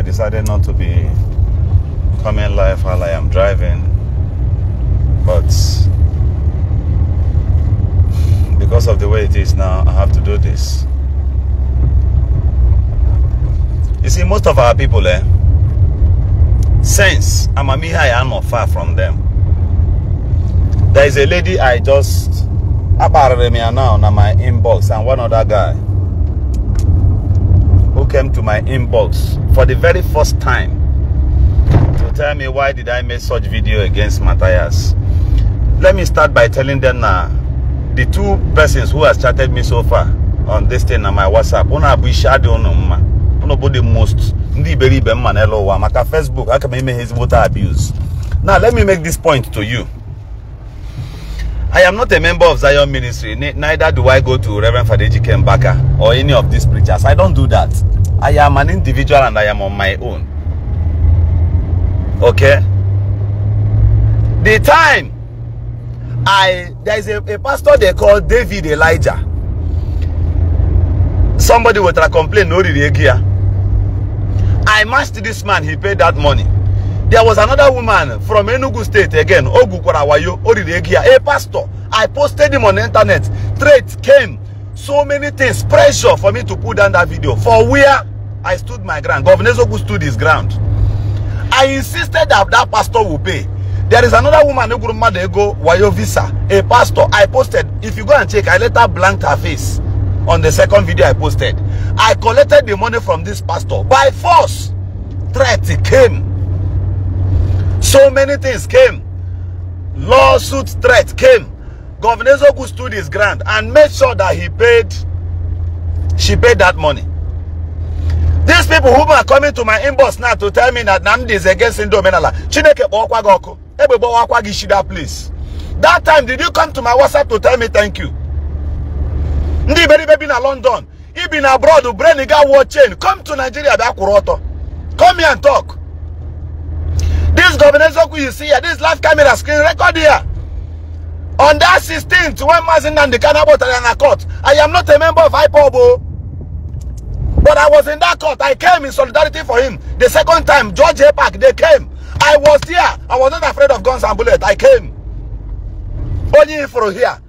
decided not to be coming live while I am driving, but because of the way it is now, I have to do this. You see, most of our people, since Amamiha, I am not far from them. There is a lady I just apparently now on my inbox, and one other guy who came to my inbox for the very first time to tell me why did I make such video against Mathias. Let me start by telling them now, the two persons who has chatted me so far on this thing on my WhatsApp, one abu Ishadi nobody most Ndi Igbo manelo wa maka Facebook aka me his voter abuse. Now let me make this point to you. I am not a member of Zion Ministry, neither do I go to Reverend Fadeji Kembaka or any of these preachers. I don't do that. I am an individual and I am on my own. Okay? The time there is a pastor they call David Elijah. Somebody would complain, no, I matched this man, he paid that money. There was another woman from Enugu State again, a pastor. I posted him on the internet. Threats came, so many things, pressure for me to put down that video. For where I stood my ground, Governor Ezeaku stood his ground. I insisted that that pastor will pay. There is another woman, Wayo Visa, a pastor. I posted, if you go and check, I later blanked her face on the second video I posted. I collected the money from this pastor. By force, threat came. So many things came. Lawsuit threat came. Governor Ezeaku stood his ground and made sure that she paid that money. These people who are coming to my inbox now to tell me that Ndi is against Omenala. Please. That time, did you come to my WhatsApp to tell me thank you? Ndi baby in London. He been abroad to bring a war chain. Come to Nigeria, come here and talk. This Governor Ezeaku you see here, this live camera screen record here. On that 16th, when Mazin and the Canabot are in a court, I am not a member of IPOB, but I was in that court. I came in solidarity for him. The second time, George A. Park, they came. I was here. I was not afraid of guns and bullets. I came. Only for here.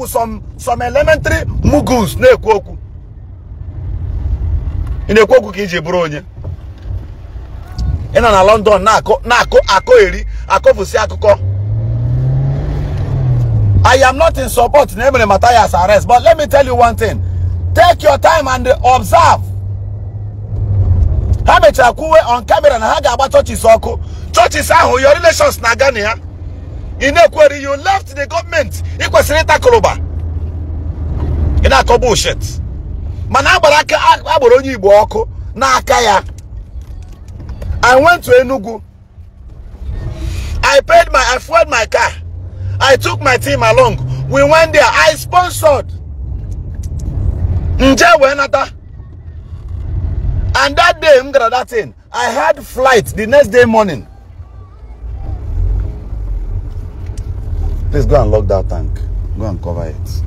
Some elementary mugus. In the Koku Kiji Bronya. In London, I am not in support namely Mathias arrest, but let me tell you one thing. Take your time and observe. On camera and haga about churches oko. Churches are your relations nagania. In Equary, you left the government. It was Senator Koloba. In a bullshit. Manabaraka Aboroni Boko Nakaya. I went to Enugu. I fueled my car. I took my team along. We went there. I sponsored. And that day, I had flight the next day morning. Please go and lock that tank. Go and cover it.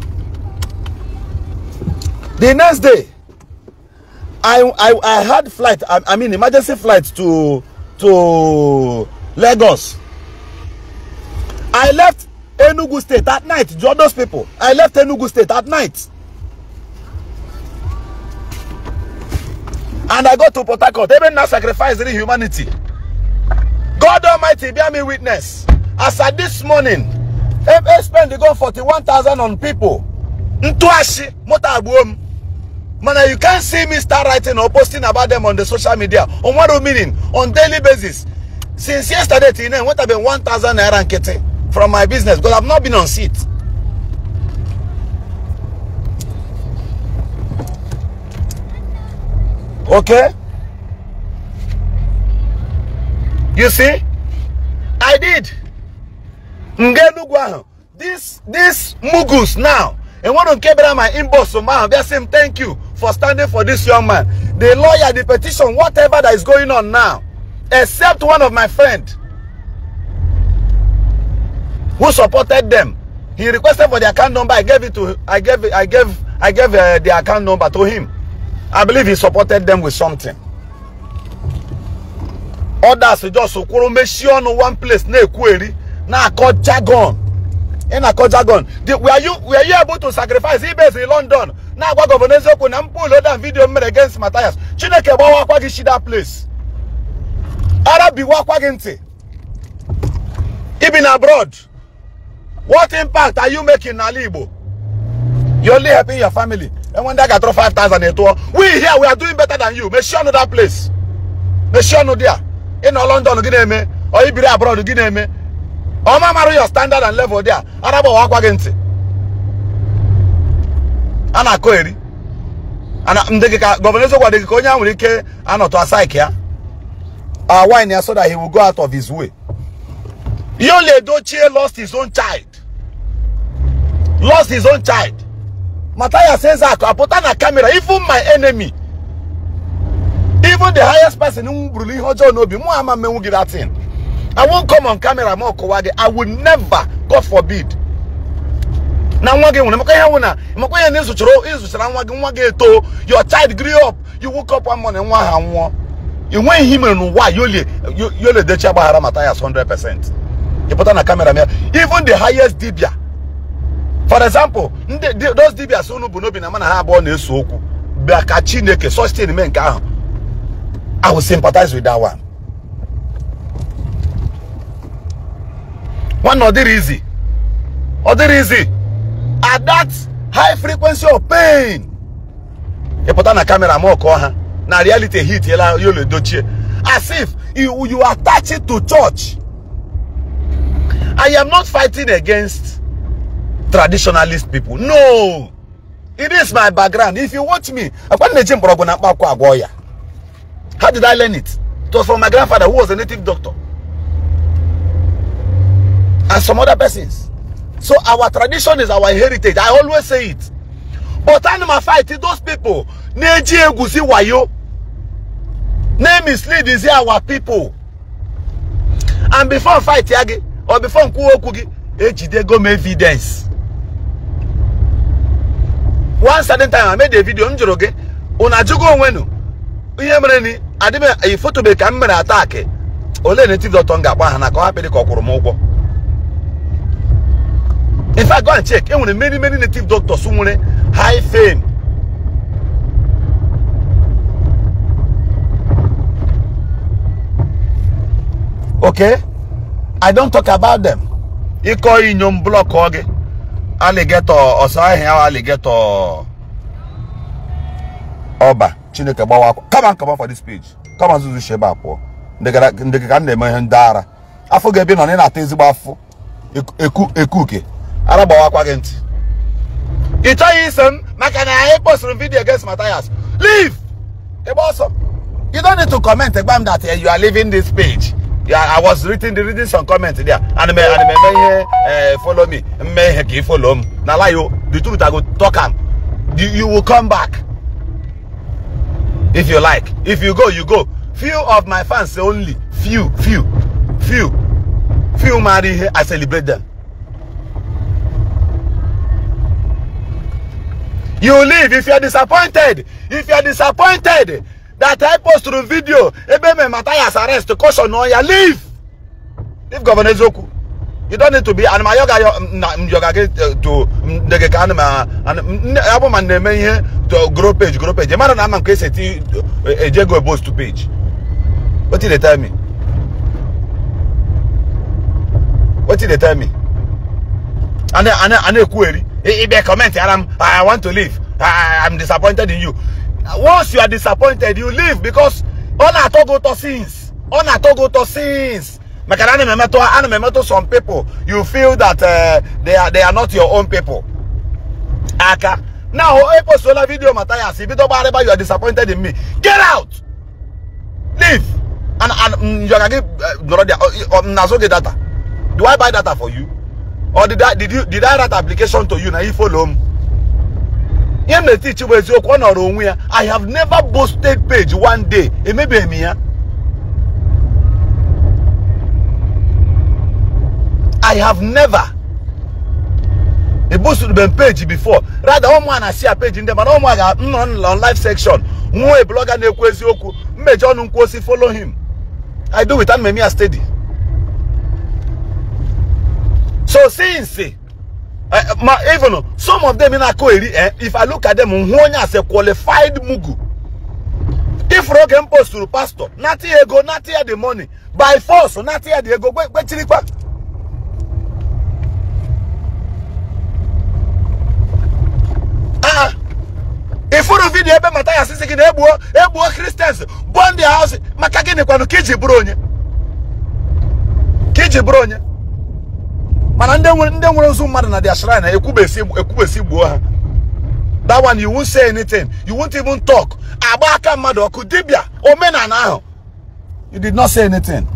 The next day, I had flight. I mean emergency flight to Lagos. I left Enugu State at night. Join those people. I left Enugu State at night. And I got to Port Harcourt. Even now sacrifice the humanity. God Almighty, bear me witness. As at this morning, I spent the go 41,000 on people. Ntuashi, motabuom. Man, you can't see me start writing or posting about them on the social media. On what meaning? On daily basis. Since yesterday, what have been 1,000 naira and kete from my business because I've not been on seat. Okay? You see? I did. This mugus now. And one of them my inbox so man, they say thank you for standing for this young man. The lawyer, the petition, whatever that is going on now, except one of my friends who supported them. He requested for the account number. I gave it to. I gave the account number to him. I believe he supported them with something. Others just kwuru meshi on one place na ekweri na akọ jargon. In a jargon. Were you able to sacrifice Ibes in London? Now go Governor Ezeaku na pull other video made against Mathias. Chineke bawa kwa gishi that place. Arabi wa kwa ginti. Even abroad. What impact are you making in Igbo? You're only helping your family. And when they got throw 5,000 a tour, we here we are doing better than you. Make sure know that place. Make sure know there. In London, Guinea, or you be abroad, Guinea. Or marry your standard and level there. Arabo wa kwa ginti. Ana koeri. Ana mdegeka Governor Ezeaku adegeka onya nwere ike anoto asike ya. Why near so that he will go out of his way. Yole Dochie lost his own child. Lost his own child. Mathias Ezeaku, I put on a camera, even my enemy, even the highest person who really hojo no be Muhammad me give that thing. I won't come on camera more kowade. I would never, God forbid. Now one game, your child grew up, you woke up one morning, you went him and why you're the Chabahara Mathias 100%. You put on a camera, even the highest dibia. For example, those dibias who no be na man ha born esoku be akachineke such thing men ka. I will sympathize with that one. One other easy. At that high frequency of pain. You put on a camera more ko ha. Na reality hit yela yole dochie. As if you attach it to church. I am not fighting against traditionalist people. No. It is my background. If you watch me, how did I learn it? It was from my grandfather who was a native doctor. And some other persons. So our tradition is our heritage. I always say it. But I'm fight those people. Neji egusi wayo. Name mislead is our people. And before fight yagi or before kuokugi, ejide go me evidence. One certain time I made a video on Joroge. Unajugo wenu. Uyemreni. Adime a photo be camera attack. Ole native doctor nga kwa hana kwa happy kokurumogo. If I go and check, many native doctors who high fame. Okay? I don't talk about them. You call in your block okay? Alligator or sorry alligator Oba Chineke Bawa. Come on for this page. Come on Zuzu Sheba po. Ndega man dara. I forget being on in atezi bafo. Ekuke. Arabawa kwa genti. You tell you some makana I post a video against Mathias. Leave! Awesome. You don't need to comment about that you are leaving this page. Yeah, I was reading some comments there. And me follow me. Me follow me. Now lie you. The truth I go talk am. You will come back. If you like. If you go, you go. Few of my fans only. Few marry here. I celebrate them. You leave if you are disappointed. If you are disappointed that I post the video, Ebeme Mathias arrest to caution no ya leave. Leave Governor Ezeaku. You don't need to be and my yoga to the canama and Aboman name here to grow page. The man I'm case a Jago boast to page. What did they tell me? What did they tell me? And a query. If comment, I want to leave. I'm disappointed in you. Once you are disappointed, you leave because on a togo to sins. Some people you feel that they are not your own people. Aka. Now, I post a video, Mathias. If you are disappointed in me, get out. Leave. And you are gonna give data. Do I buy data for you? Or did I write application to you? Now you follow me. I have never boasted page one day. It may be me. I have never boasted the page before. Rather, I see a page in them, and on live section. Blogger follow him. I do it and me steady. So since even some of them in Akoiri, if I look at them, as a qualified mugu. If Rogan post to the pastor, not here go, not here the money. By force, not here the go. If you video Mathias Ezeaku Ejiofor Christians burn their house, makagene kwanu kiji bronye. Mana nde nwere nzu mmadụ na their shrine ekwubesi gbuo ha. That one you won't say anything. You won't even talk. Abaka mmadụ ọkụ dibia omenala ahụ. You did not say anything.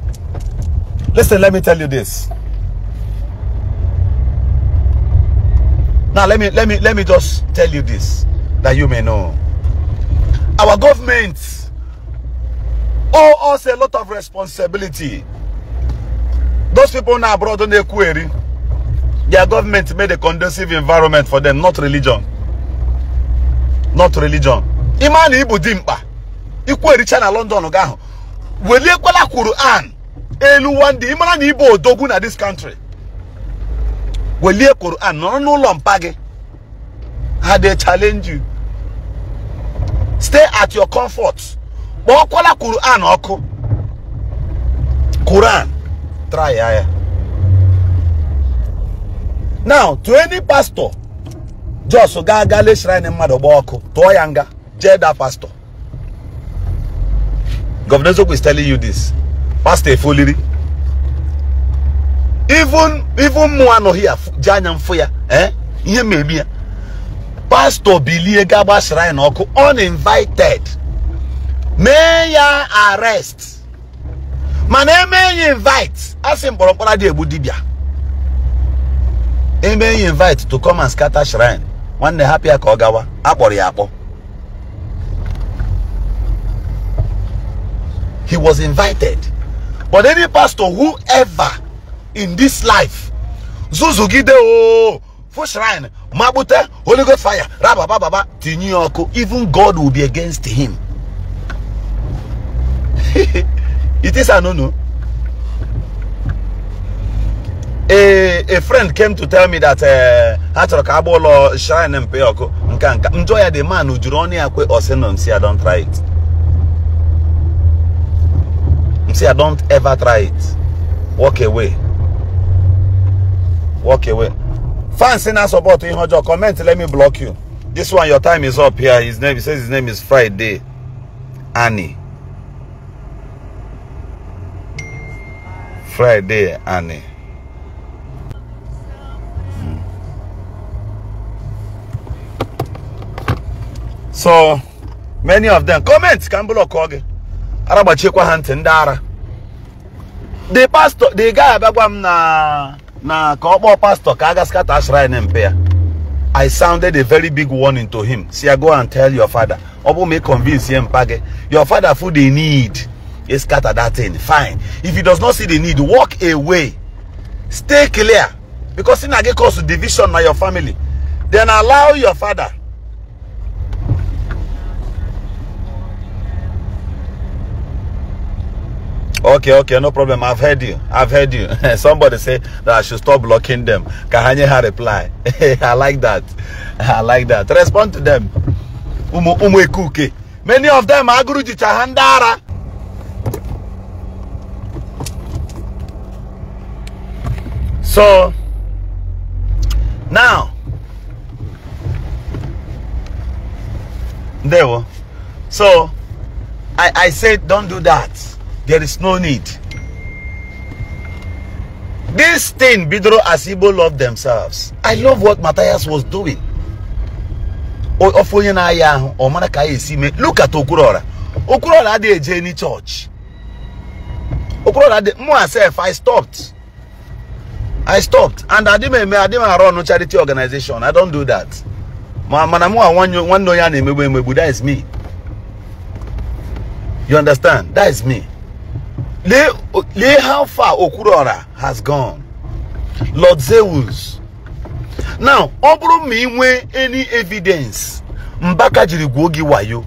Listen, let me tell you this. Now let me just tell you this that you may know. Our government owe us a lot of responsibility. Those people now abroad on the query, their government made a conducive environment for them, not religion. Not religion. Imani Igbo dimpa. Ikwe richa na London ogaho. Wele kwala Quran. Elu wandi Imani Igbo odogu na this country. Wele Quran no lompage. How they challenge you. Stay at your comfort. But kwala Quran oko. Quran. Try now to any pastor just gale shrine mmadụ gboko to yanga jeda pastor. Governor Ezeaku is telling you this. Pastor foliri even mo ano here janya mfoya ihe mebi pastor bilie gaba shrine oko uninvited may ya arrest. Man, eme invite. Asim Borokora di Ebudibia. Eme invite to come and scatter shrine. One day happy Akogawa. Apori Apo. He was invited. But any pastor, whoever in this life, Zuzugide for shrine, Mabute, Holy Ghost fire, Rababa, Tinyoko, even God will be against him. It is a no. A friend came to tell me that Hatrokabolo shrine and Peoko enjoy the man who Juroni Akwe or Senon. See, I don't try it. See, I don't ever try it. Walk away. Walk away. Fans in us about to your comment, let me block you. This one, your time is up here. His name, he says his name is Friday. Annie. Friday, Annie. So many of them comments can block Oge. Arabachekwa hunting dara. The pastor, the guy abagwam na kobo pastor kaga scatter shrine empire. I sounded a very big warning to him. See, I go and tell your father. Obo may convince him page. Your father food they need. He scatter that thing. Fine. If he does not see the need, walk away. Stay clear. Because in get cause to division by your family. Then allow your father. Okay, no problem. I've heard you. Somebody say that I should stop blocking them. Kahanye had reply. I like that. Respond to them. Many of them are Guru Jichahandara. So now there were. So I said don't do that. There is no need. This thing Bidro as Igbo love themselves. I love what Mathias was doing. Look at Okurora. Okurora had a journey church. Okurora had myself. I stopped. And I didn't run no charity organization. I don't do that. That is me. You understand? That is me. Lay how far Okurora has gone. Lord Zeus. Now, Obro me any evidence. Mbaka jiri gwogi wayo.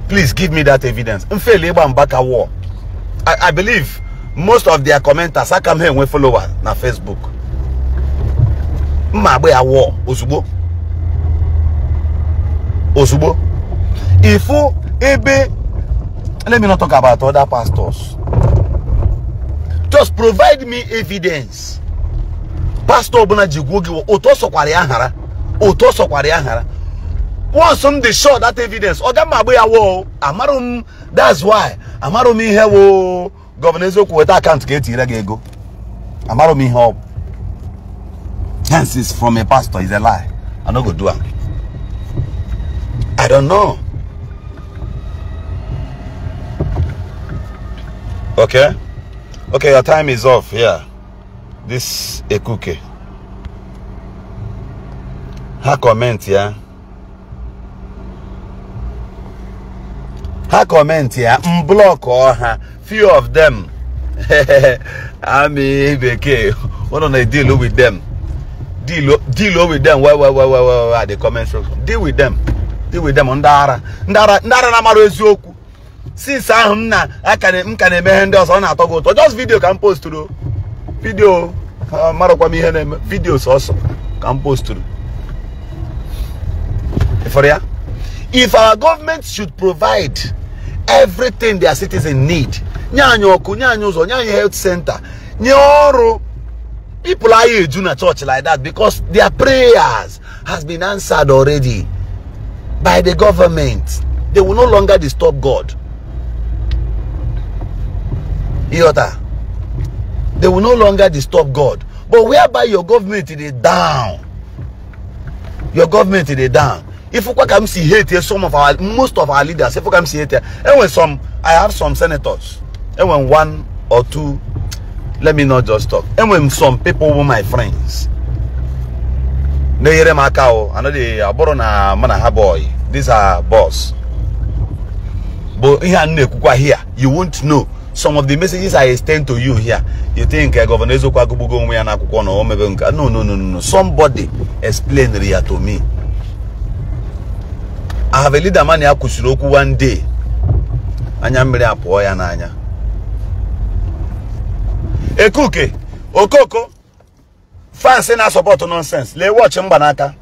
Please give me that evidence. Mfe leba mbaka war. I believe most of their commenters I come here with followers na Facebook. Mabwe a war Osubo. Osubo. If you ebe, let me not talk about other pastors. Just provide me evidence. Pastor Obuna Jigugi otoso kwari ahara. Otoso kwari ahara. Once they show that evidence, Oga Mabwe a war. Amarum. That's why. Amarum me here wo. Governor Ezeaku Ejiofor can't get iragego. Amarum me help. Hence is from a pastor is a lie. I no go do it. I don't know. Okay. Okay, your time is off here. This a cookie. Her comment here. Her comment here. Block or her. Few of them. I mean, okay. Why don't I deal with them? Deal with them. Why the comment section? Deal with them. Deal with them. Ndara na maro Ezeaku. Since I can handles on Atogo. Just video can post to do. Video videos also can post to do. If our government should provide everything their citizens need, health center, people are here doing a church like that because their prayers has been answered already by the government. They will no longer disturb God. They will no longer disturb God. But whereby your government is down. Your government is down. If you come see hate here, most of our leaders, if you come see hate here, and when I have some senators, and when one or two, let me not just talk. And when some people were my friends, they hear my cow, and they are born a man boy. These are boss. But here, you won't know. Some of the messages I extend to you here, you think Governor Ezeaku no. Somebody explain it to me. I have a leader man here kusuroku one day. Anyambere apo ya na anya. Ekuke, Okoko, fans say na support nonsense. Le watch Mbanaka.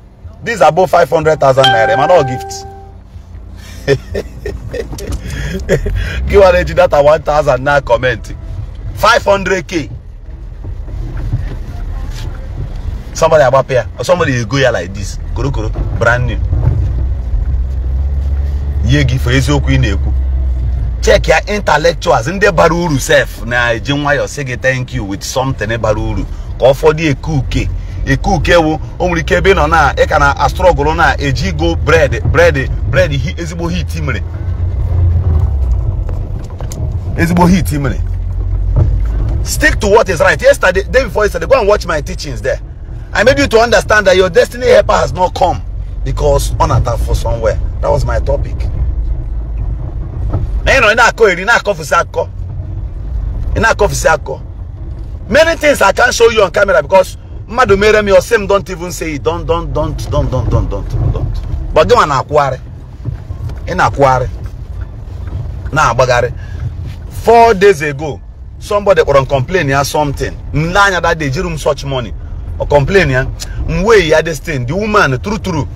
These are above 500,000 naira. Man, all gifts. Give a that 1,000 now comment. 500k. Somebody about here or somebody go here like this. Kuru brand new. Ye give for Ezeaku ineku. Check your intellectuals in the baruru self. Na jinwa yo say thank you with something baruru. Call for the ekuke. Ekuke wo only kebe no na e kana a struggle na ejigo bread ezigbo heat imre. Stick to what is right. Yesterday, day before yesterday, go and watch my teachings there. I made you to understand that your destiny helper has not come because on attack for somewhere. That was my topic. Many things I can't show you on camera because Madu Meremi or same don't even say it. Don't. But go and acquire. In acquire. Nah, bagare. 4 days ago, somebody was complaining or something. Nanya that they give such money or complaining. Way ya this thing. The woman true.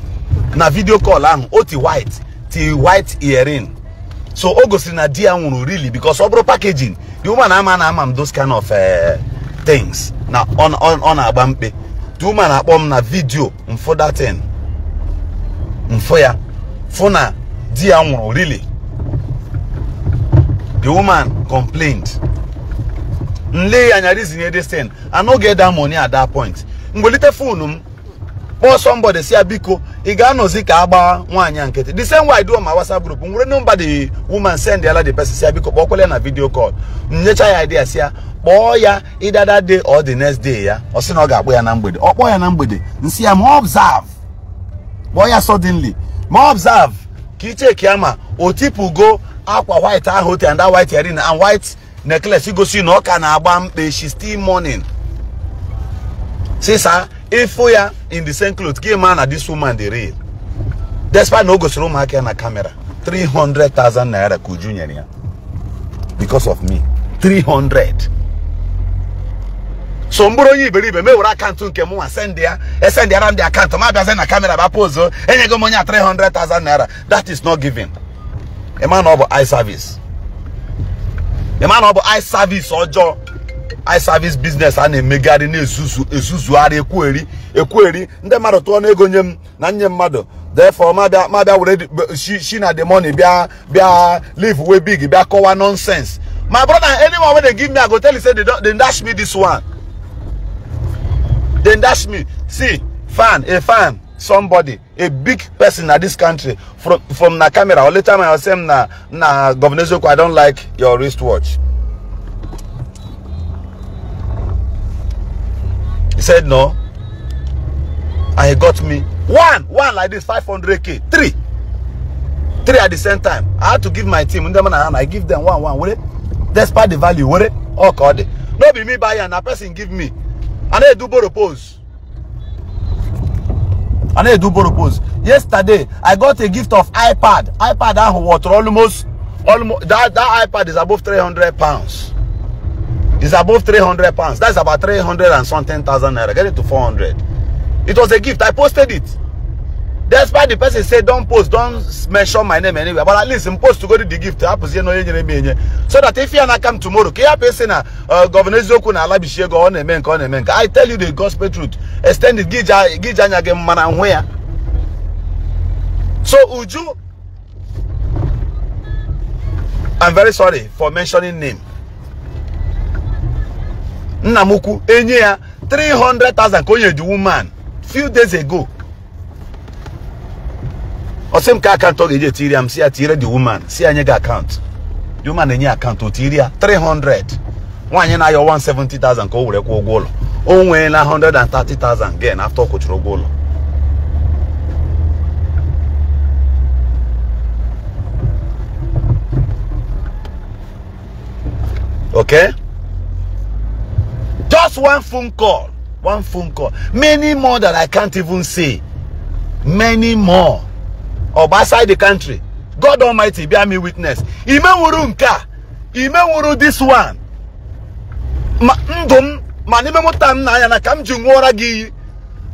Na video call oti white earring. So Augustine na dia really because obro packaging. The woman am those kind of things. Now on a bampe. The woman abom na video for that thing. For ya. For na dia really. The woman complained. Nle anyarizi near this thing. I no get that money at that point. Ngolite phone or somebody say abiko igano zika aba nwanya nkete. The same way I do on my WhatsApp group. Nobody woman send the other person say abiko bokole na video call. Nature idea say boy ya either that day or the next day ya. Or say no ga boy ya na mgbede. Or boy ya na mgbede. Nsi am observe. Boy ya suddenly. Mo observe. Kiche kiama otipu go aqua white hotel and that white earring and white necklace. You go see no can abampe. She's still mourning. See sir, if we are in the same clothes, give man at this woman the real. Despite no go through market on a camera, 300,000 naira could junior because of me. 300. So mburo yi believe me wura account nke mu send there around the account ma bia na camera ba pose enye go monya 300,000 naira. That is not giving. A man of eye service. A man of eye service ojo eye service business and a megari na esusu ari ekweri nde maro to na ego nyem na nyem mado. Therefore ma bia already she na the money bia live way big bia kowa nonsense. My brother, anyone when they give me, I go tell you say they dash me this one. They dash me. See, a fan, somebody, a big person in this country from the camera. All the time I was saying na Governor Ezeaku, I don't like your wristwatch. He said no. And he got me one like this 500k, three at the same time. I had to give my team. I give them one. Will it? Despite the value, will it? Oh God, no be me buy and a person give me. And I do pose. Yesterday, I got a gift of iPad. iPad that was almost that iPad is above 300 pounds. It's above 300 pounds. That's about 300 and something thousand naira. Get it to 400. It was a gift. I posted it. Despite the person said don't post, don't mention my name anywhere, but at least I'm post to go to the gift. So that if you not come tomorrow, Governor Ezeaku na Alabishi go on amen. I tell you the gospel truth. Extend it, so Uju, I'm very sorry for mentioning name. Namuku Enya 300,000 konye the woman few days ago. Or same car account to Attire, I'm see Attire the woman. See anyega account. The woman any account to Attire 300. One year now your 170,000 go ure ko golo. Oh when 130,000 again after coach golo. Okay? Just one phone call. Many more that I can't even say. Many more. Outside the country. God Almighty bear me witness. Imewuru nka. Imewuru this one.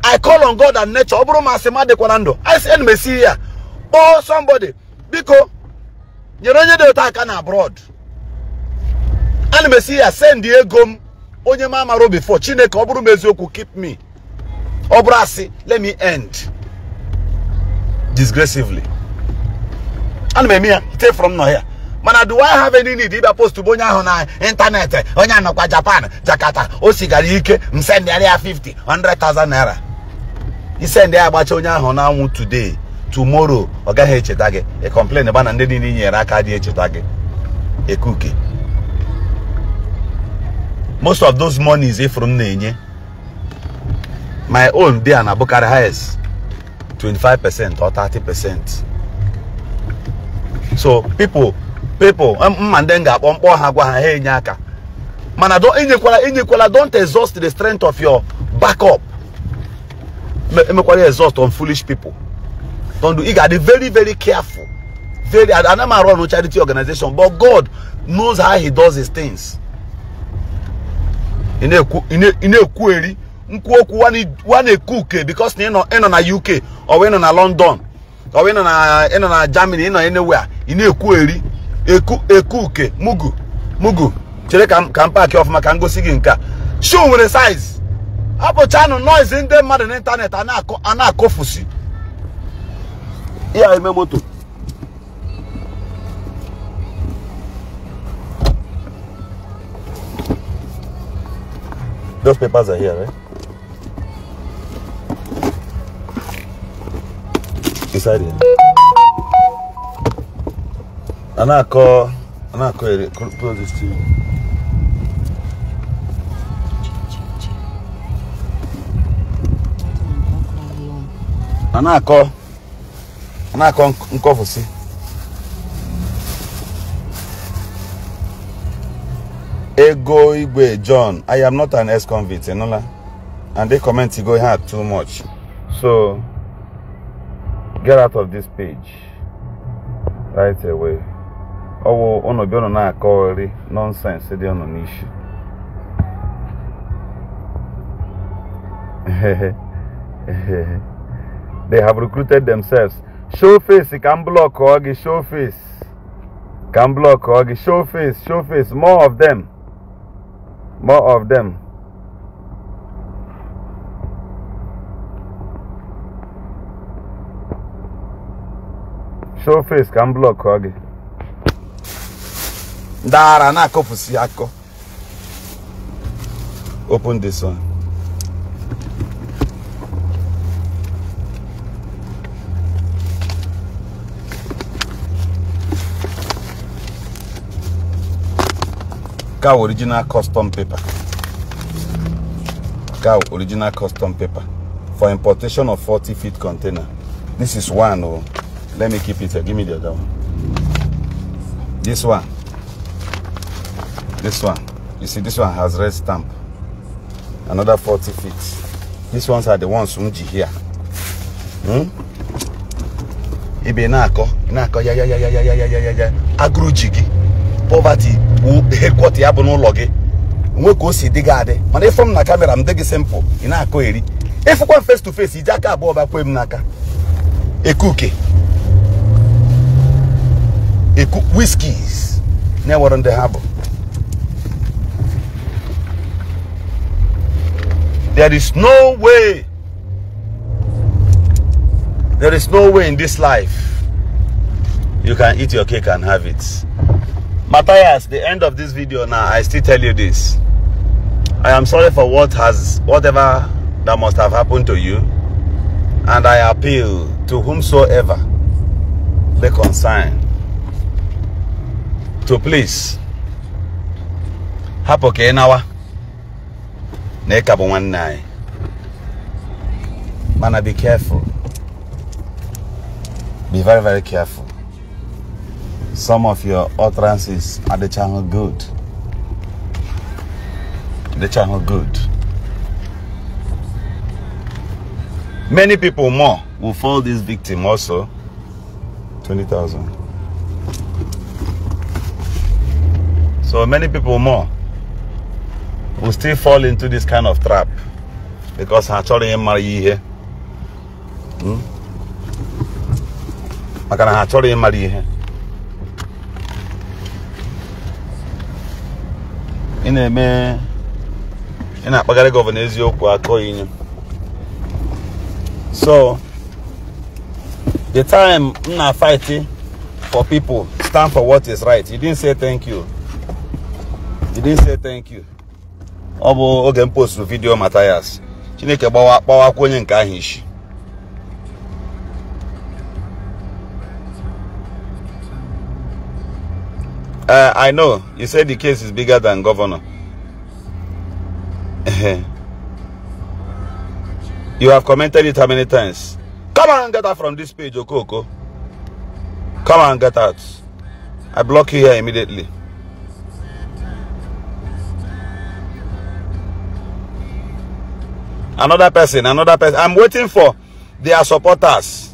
I call on God and nature. I send Messiah. Or somebody. Because you don't need to attack abroad. And Messiah send the egom. Onye mama ro before. Chineke oburu Ezeaku keep me. Obrasi, let me end. Disgracefully. And me take from no here. Man, do I have any need? If I post to Bonya on internet, Onya no Japan, Jakarta, Osigari Ike, send area 50, 100,000 naira. He send there about Onya on today, tomorrow, or get Htage. A complaint about and then in Rakadi Htage. A cookie. Most of those monies from Nenye. My own day and Abukari highest 25% or 30%. So people, mandenga man, don't exhaust the strength of your backup. Exhaust on foolish people. Don't do. You got to be very, very careful. Very. I don't run no charity organization, but God knows how He does His things. In a query, one cook because you know in on a UK or when on a London or when on a Germany in anywhere in a query a cook mugu chere can pack off my can go singing car show with the size Apple channel noise in the modern internet and I kofusi yeah I remember too. Those papers are here, right? Inside here. And I call close this to you. And I call for see. Ego Igwe John, I am not an ex-convict, and they comment he go hard too much. So get out of this page right away. Oh, ono biono na akori nonsense di ono nishi. They have recruited themselves. Show face, you can block Ogi, show face. Can block Ogi, show face, more of them. More of them. Show face, can block Ogi. Dara na kopusi yako. Open this one. Cow original custom paper. Cow original custom paper for importation of 40-feet container. This is one. Oh, let me keep it here. Give me the other one. This one. This one. You see, this one has red stamp. Another 40 feet. These ones are the ones unji here. Ibe nako ya. Agru jigi. Poverty. Headquarter ya bunu logi. Nwe ko si diga ade. Mana if from na camera am dey simple. Ina akọ eri. If one face to face, ijaka abo ba kwem naka. Ekuke. Eku whiskeys. Never on the harbor. There is no way in this life you can eat your cake and have it. Mathias, the end of this video now, I still tell you this. I am sorry for whatever that must have happened to you. And I appeal to whomsoever they concern to please hapoke nawa. Mana, be careful. Be very, very careful. Some of your utterances are the channel good. The channel good. Many people more will fall this victim also. 20,000. So many people more will still fall into this kind of trap because actually marry here. I can actually marry here. In a man, in a bagare governor Ezeaku Ejiofor. So the time I'm fighting for people stand for what is right. You didn't say thank you. You didn't say thank you. Obo oge post video Mathias. Chineke bawa kwenye nke ahụ Ishi. I know you said the case is bigger than governor. You have commented it how many times? Come on, get out from this page, Okoko. Come on, get out. I block you here immediately. Another person. I'm waiting for their supporters.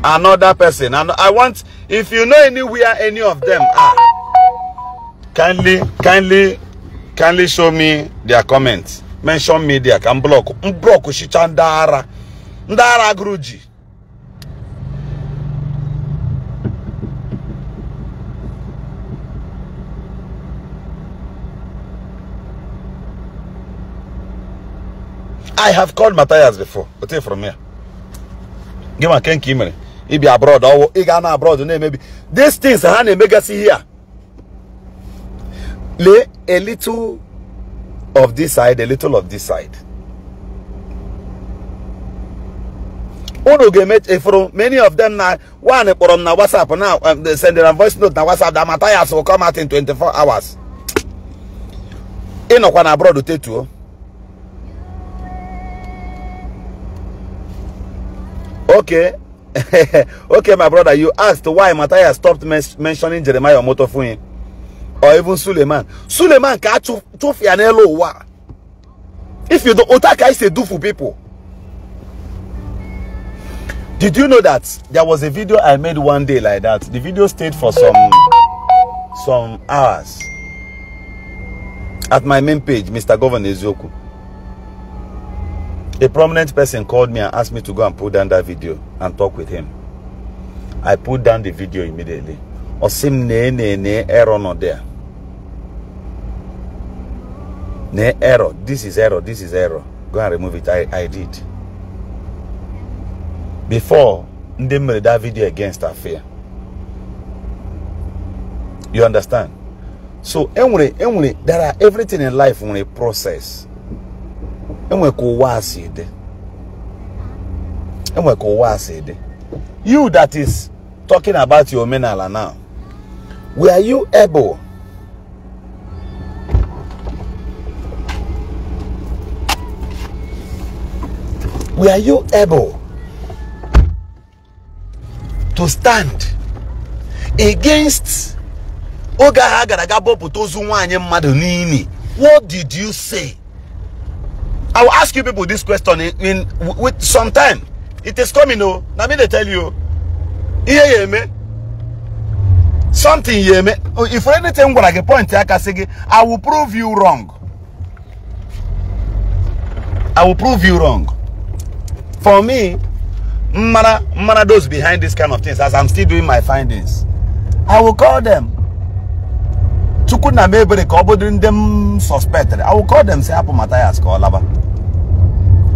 Another person. And I want, if you know anywhere any of them are, kindly show me their comments. Mention me there. Can block. Mblock Shichandara. Ndara Gruji. I have called Mathias before. But take from here. Give my Ken Kimere. He be abroad or he gonna abroad. Maybe these things are mega see here. Lay a little of this side, a little of this side. Uno get from many of them now. One on na WhatsApp now. They send a voice note na WhatsApp that Mathias will come out in 24 hours. Ino kwa na abroad utetu. Okay. Okay, my brother, you asked why Mathias stopped mentioning Jeremiah Motofuni or even Suleiman. Suleiman can wa. If you don't, Otaka is a do for people. Did you know that there was a video I made one day like that? The video stayed for some hours at my main page, Mr. Governor Ezeaku. A prominent person called me and asked me to go and put down that video and talk with him. I put down the video immediately. Osim ne error not there. Ne error. This is error. This is error. Go and remove it. I did. Before they made that video against Attire. You understand? So anyway, there are everything in life when a process. You that is talking about your Omenala now, were you able to stand against what did you say? I will ask you people this question with some time. It is coming, oh. Now me they tell you. Something if anything what I can point I will prove you wrong. I will prove you wrong. For me, mana those behind this kind of things, as I'm still doing my findings, I will call them. Them suspected. I will call them, say, Mathias,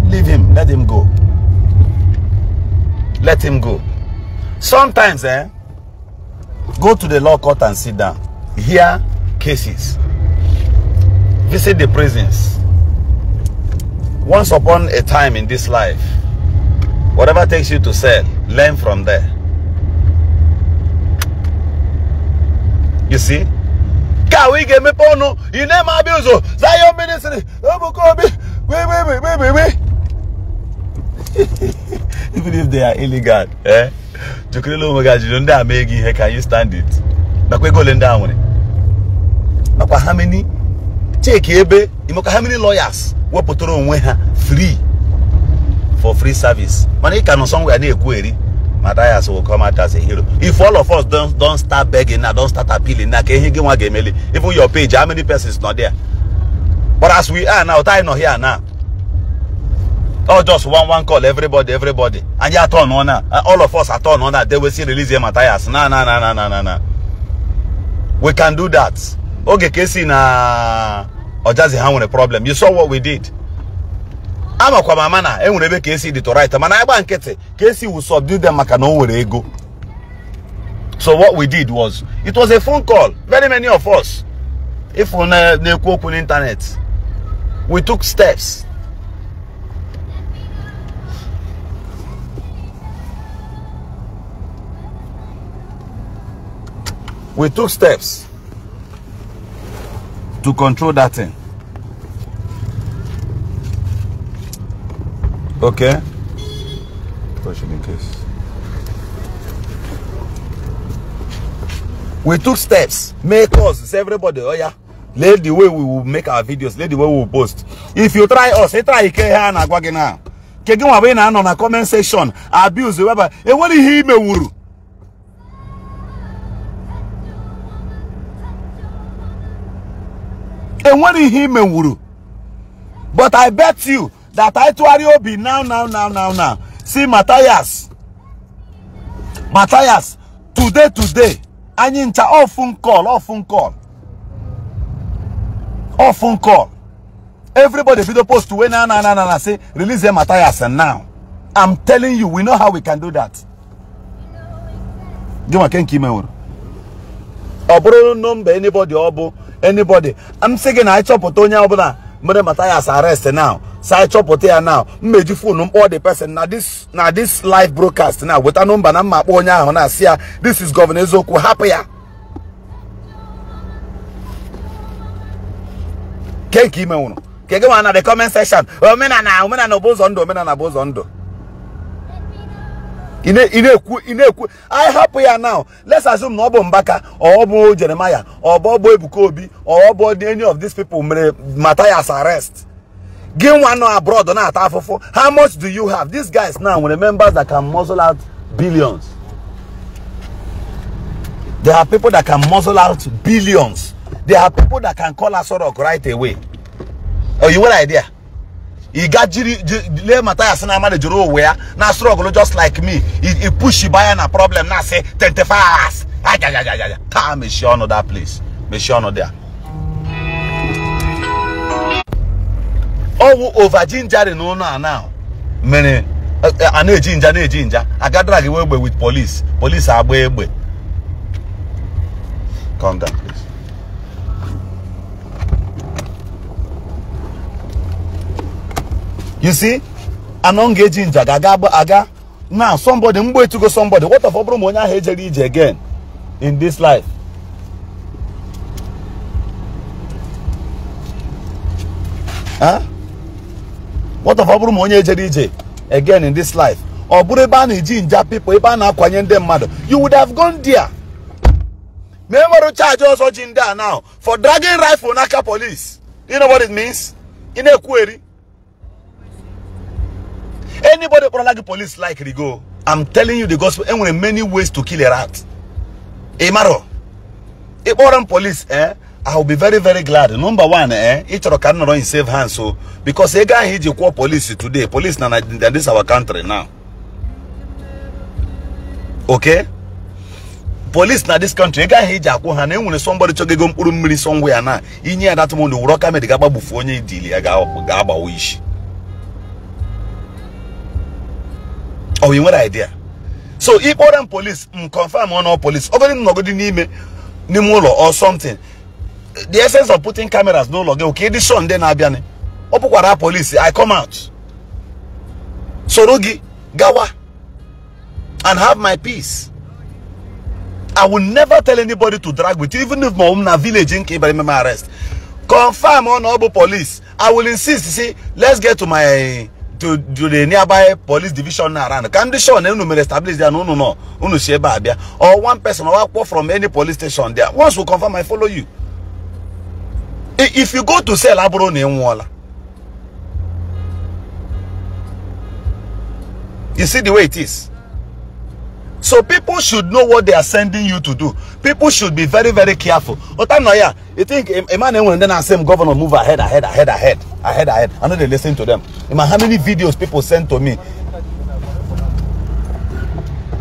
leave him, let him go. Let him go. Sometimes, go to the law court and sit down. Hear cases. Visit the prisons. Once upon a time in this life, whatever takes you to sell, learn from there. You see? Even if they are illegal, can you stand it? How many lawyers were put on free for free service? Money can somewhere near query. Mathias will come out as a hero. If all of us don't start begging now, don't start appealing now, even your page, how many persons not there? But as we are now, time not here now. Oh, just one call, everybody, and you turn on now. All of us are turn on that. They will see release Mathias. No. We can do that. Okay, Casey na or just having a problem. You saw what we did. I'm a kwamana. And whenever Casey did to write, man, I want Casey will subdue them. I can know where they go. So what we did was, it was a phone call. Very many of us, if on the open internet, we took steps. We took steps to control that thing. Okay? Question in case. We took steps. Make us, everybody, oh yeah. Let the way we will make our videos, let the way we will post. If you try us, try now. On a comment section, abuse the web. And what he me wuru? And what did he mean? But I bet you that Attire be now. See Mathias, today. I need to off phone call. Everybody video post to win say release them Mathias and now. I'm telling you, we know how we can do that. Anybody. I'm saying I chop Otonya Obana, Mother Mathias arrest now. So I chop Otea now. Made you phone all the person. Now this live broadcast now with a number Nama Onya on us here. This is Governor Ezeaku happier. Keki Meuno. Kegana the comment section. Omenala bozondo. I happy now. Let's assume no Bombaka or Obo Jeremiah or Bobo Ebukobi or Obo any of these people Mathias arrest. Give one abroad on that. How much do you have? These guys now, when the members that can muzzle out billions. There are people that can muzzle out billions. There are people that can call us right away. Oh, you want an idea? He got Mathias Ezeaku where now struggle just like me. He push you by a problem now say 25 hours. Time is sure no that place. Make sure no there. Oh, over ginger no now. Many ginger. I got drag away with police. Police are way. Calm down, please. You see, an engaging aga. Now somebody mbo to go somebody. What of Obromonia Iri again in this life? Huh? What of Obromonia Iri again in this life? Or Burebani Jinja people, you would have gone there. Remember to charge also Jinda now for dragging rifle Naka police. You know what it means? In a query. Anybody like police like Rigo, I'm telling you the gospel, and there are many ways to kill a rat. Emaro. If foreign police, I will be very, very glad. Number one, each of cannot run in safe hands. So because a guy hit you call police today, police now this is our country now. Okay? Police na this country, a guy hit Japan, and when somebody to go somewhere now, in here that one the rock made the gaba before you deal, gaba wish. Oh, you what idea? So if foreign police confirm on all police, or something. The essence of putting cameras no longer okay. This son then Abiane. Opukwara police, I come out. Sorogi, Gawa, and have my peace. I will never tell anybody to drag with you, even if my own village in Kibarima arrest. Confirm on all police. I will insist. See, let's get to my to the nearby police division around. Can the show no establish there? No. Or one person or from any police station there. Once we confirm, I follow you. If you go to sell Abro Wala, you see the way it is. So people should know what they are sending you to do. People should be very, very careful. But I'm not here. You think a man and then I say governor move ahead. I know they listen to them. How many videos people send to me?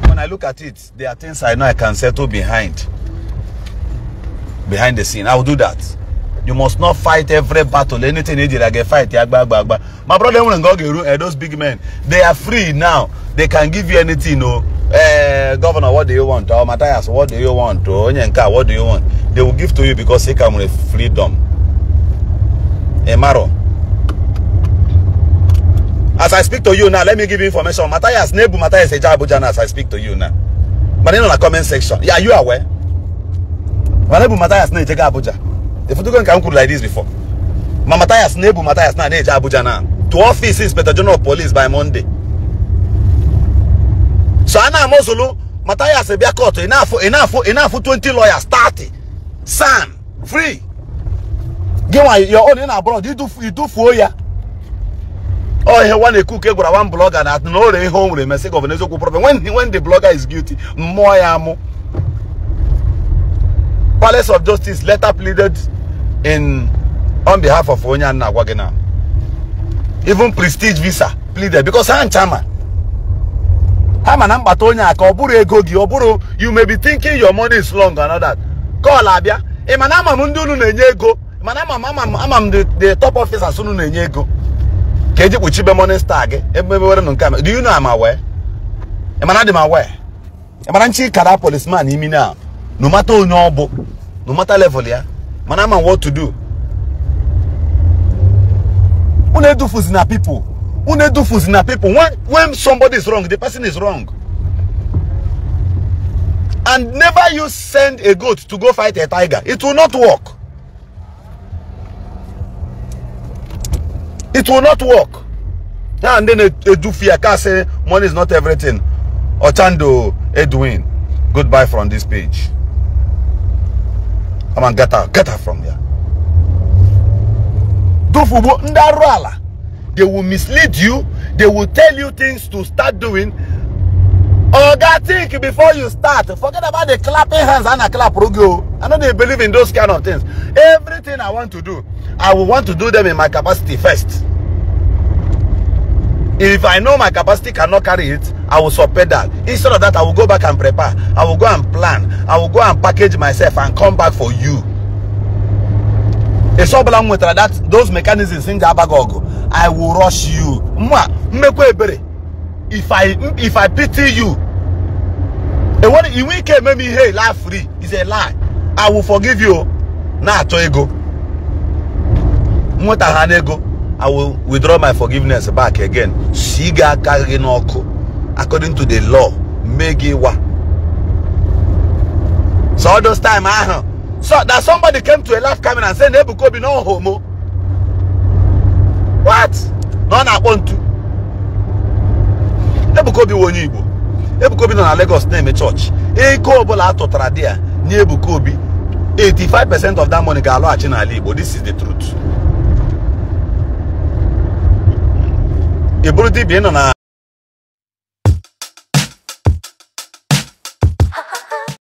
When I look at it, there are things I know I can settle behind the scene. I will do that. You must not fight every battle. Anything you like a fight. My brother won't go those big men. They are free now. They can give you anything. Governor, what do you want? Or Mathias, what do you want? Or Onyenka, what do you want? They will give to you because they come with freedom. Emaro. As I speak to you now, let me give you information. Mathias Ezeaku Ejiofor as I speak to you now. But in the comment section, yeah, you are aware. Mathias Ezeaku Ejiofor. If you don't come like this before, Mathias Ezeaku Ejiofor to office Inspector General of Police by Monday. So Anna Mosolo, Mathias Ezeaku enough 20 lawyers, 30. Son, free. Give your own in abroad. You do for ya. Oh, he want to cook one blogger that no they home the message of an problem. When the blogger is guilty, more ammo. Palace of Justice letter pleaded on behalf of Onya and Wagena. Even Prestige Visa pleaded because I'm Chama. You may be thinking your money is long and all that. Call Abia. The top officer soon. Do you know I'm aware? Am I aware? Am I a policeman? No matter no matter level, yeah. Man, what to do? When do fools in our people? When somebody is wrong, the person is wrong. And never you send a goat to go fight a tiger. It will not work. It will not work. And then a doofy can say money is not everything. Ochando Edwin, goodbye from this page. Come on, get her from here. Doofu ndarala. They will mislead you. They will tell you things to start doing. Or God, think before you start. Forget about the clapping hands and a clap rogo. I know they believe in those kind of things. Everything I want to do, I will want to do them in my capacity first. If I know my capacity cannot carry it, I will support that. Instead of that, I will go back and prepare. I will go and plan. I will go and package myself and come back for you. It's all belong with that. Those mechanisms in the abagogo. I will rush you. If I pity you, and when you can make me hey laugh free, it's a lie. I will forgive you. Nah, to ego. I will withdraw my forgiveness back again. According to the law. So all those time, so that somebody came to a live camera and said, Nebuko be no homo. What? None I want to. Nebuko be one Igbo. Nebuko be on a Lagos name a church. Eko bola to tradia. Nebuko be 85% of that money galo achina Igbo. This is the truth. Ibro di bien on a